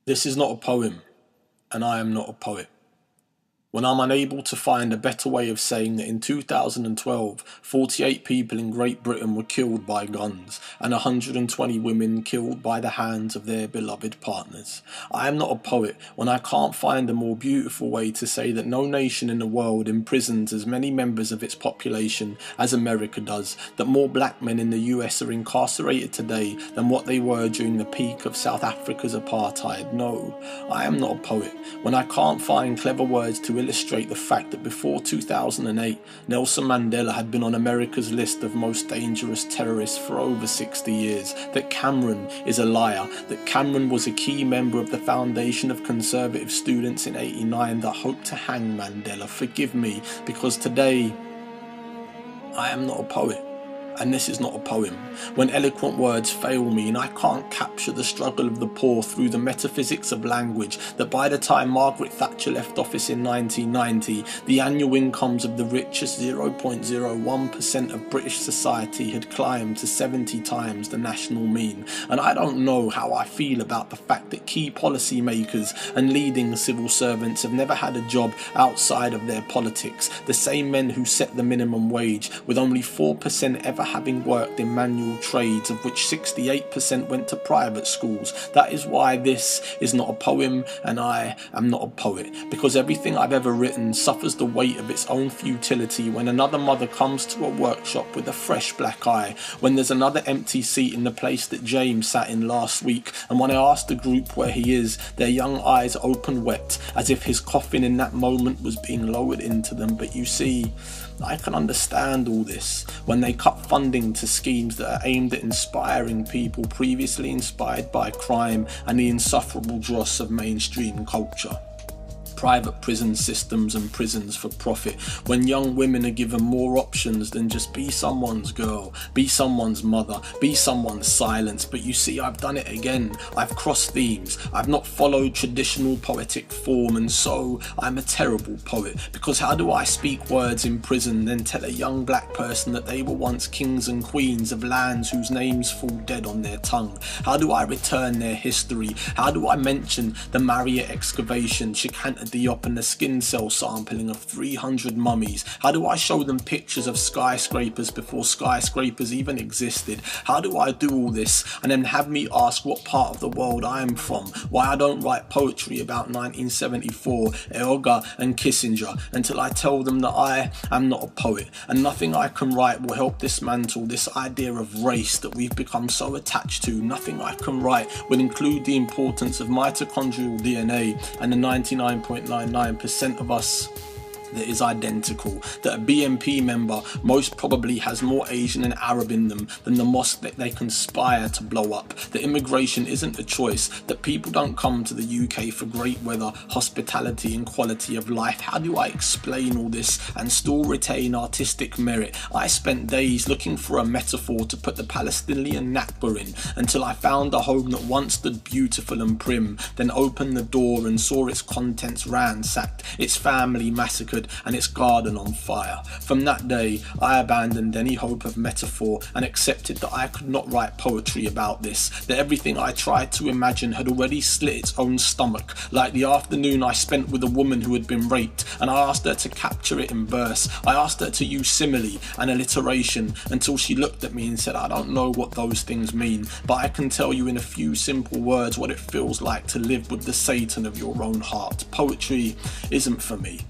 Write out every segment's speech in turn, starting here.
This is not a poem, and I am not a poet. When I'm unable to find a better way of saying that in 2012, 48 people in Great Britain were killed by guns and 120 women killed by the hands of their beloved partners. I am not a poet when I can't find a more beautiful way to say that no nation in the world imprisons as many members of its population as America does, that more black men in the US are incarcerated today than what they were during the peak of South Africa's apartheid. No, I am not a poet when I can't find clever words to illustrate the fact that before 2008, Nelson Mandela had been on America's list of most dangerous terrorists for over 60 years, that Cameron is a liar, that Cameron was a key member of the Foundation of Conservative Students in '89 that hoped to hang Mandela. Forgive me, because today I am not a poet. And this is not a poem. When eloquent words fail me and I can't capture the struggle of the poor through the metaphysics of language, that by the time Margaret Thatcher left office in 1990, the annual incomes of the richest 0.01% of British society had climbed to 70 times the national mean. And I don't know how I feel about the fact that key policy makers and leading civil servants have never had a job outside of their politics. The same men who set the minimum wage, with only 4% ever having worked in manual trades, of which 68% went to private schools. That is why this is not a poem, and I am not a poet, because everything I've ever written suffers the weight of its own futility when another mother comes to a workshop with a fresh black eye, when there's another empty seat in the place that James sat in last week, and when I ask the group where he is, their young eyes open wet, as if his coffin in that moment was being lowered into them. But you see, I can understand all this when they cut funding to schemes that are aimed at inspiring people previously inspired by crime and the insufferable dross of mainstream culture. Private prison systems and prisons for profit, when young women are given more options than just be someone's girl, be someone's mother, be someone's silence. But you see, I've done it again. I've crossed themes. I've not followed traditional poetic form, and so I'm a terrible poet, because how do I speak words in prison, then tell a young black person that they were once kings and queens of lands whose names fall dead on their tongue? How do I return their history? How do I mention the Marriott excavation, Chicanta Diop, and the skin cell sampling of 300 mummies? How do I show them pictures of skyscrapers before skyscrapers even existed? How do I do all this and then have me ask what part of the world I am from, why I don't write poetry about 1974, Elgar and Kissinger, until I tell them that I am not a poet, and nothing I can write will help dismantle this idea of race that we've become so attached to. Nothing I can write will include the importance of mitochondrial DNA and the 99.99% of us that is identical, that a BNP member most probably has more Asian and Arab in them than the mosque that they conspire to blow up, that immigration isn't a choice, that people don't come to the UK for great weather, hospitality and quality of life. How do I explain all this and still retain artistic merit? I spent days looking for a metaphor to put the Palestinian Nakba in, until I found a home that once stood beautiful and prim, then opened the door and saw its contents ransacked, its family massacred, and its garden on fire. From that day, I abandoned any hope of metaphor and accepted that I could not write poetry about this, that everything I tried to imagine had already slit its own stomach, like the afternoon I spent with a woman who had been raped, and I asked her to capture it in verse. I asked her to use simile and alliteration, until she looked at me and said, I don't know what those things mean, but I can tell you in a few simple words what it feels like to live with the Satan of your own heart. Poetry isn't for me.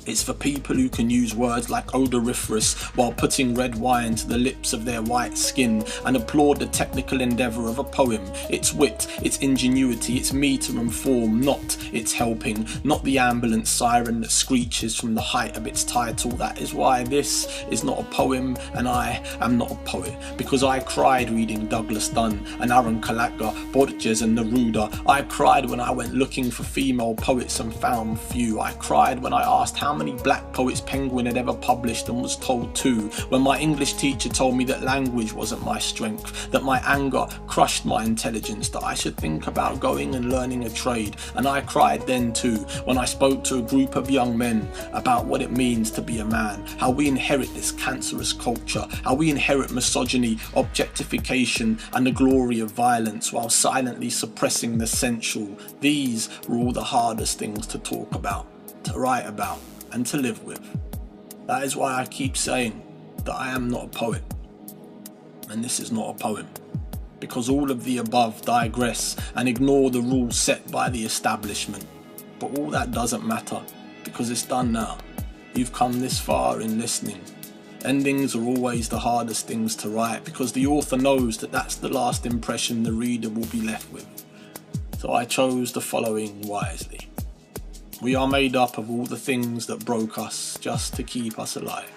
It's for people who can use words like odoriferous while putting red wine to the lips of their white skin, and applaud the technical endeavour of a poem, its wit, its ingenuity, its metre and form, not its helping, not the ambulance siren that screeches from the height of its title. That is why this is not a poem, and I am not a poet, because I cried reading Douglas Dunn and Aaron Kalaka, Borges and Neruda. I cried when I went looking for female poets and found few. I cried when I asked how many black poets Penguin had ever published and was told to, when my English teacher told me that language wasn't my strength, that my anger crushed my intelligence, that I should think about going and learning a trade. And I cried then too, when I spoke to a group of young men about what it means to be a man, how we inherit this cancerous culture, how we inherit misogyny, objectification and the glory of violence while silently suppressing the sensual. These were all the hardest things to talk about, to write about and to live with. That is why I keep saying that I am not a poet, and this is not a poem, because all of the above digress and ignore the rules set by the establishment. But all that doesn't matter, because it's done now. You've come this far in listening. Endings are always the hardest things to write, because the author knows that that's the last impression the reader will be left with. So I chose the following wisely. We are made up of all the things that broke us just to keep us alive.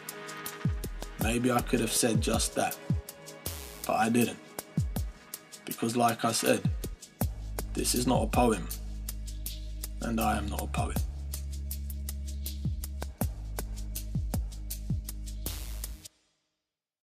Maybe I could have said just that, but I didn't. Because like I said, this is not a poem, and I am not a poet.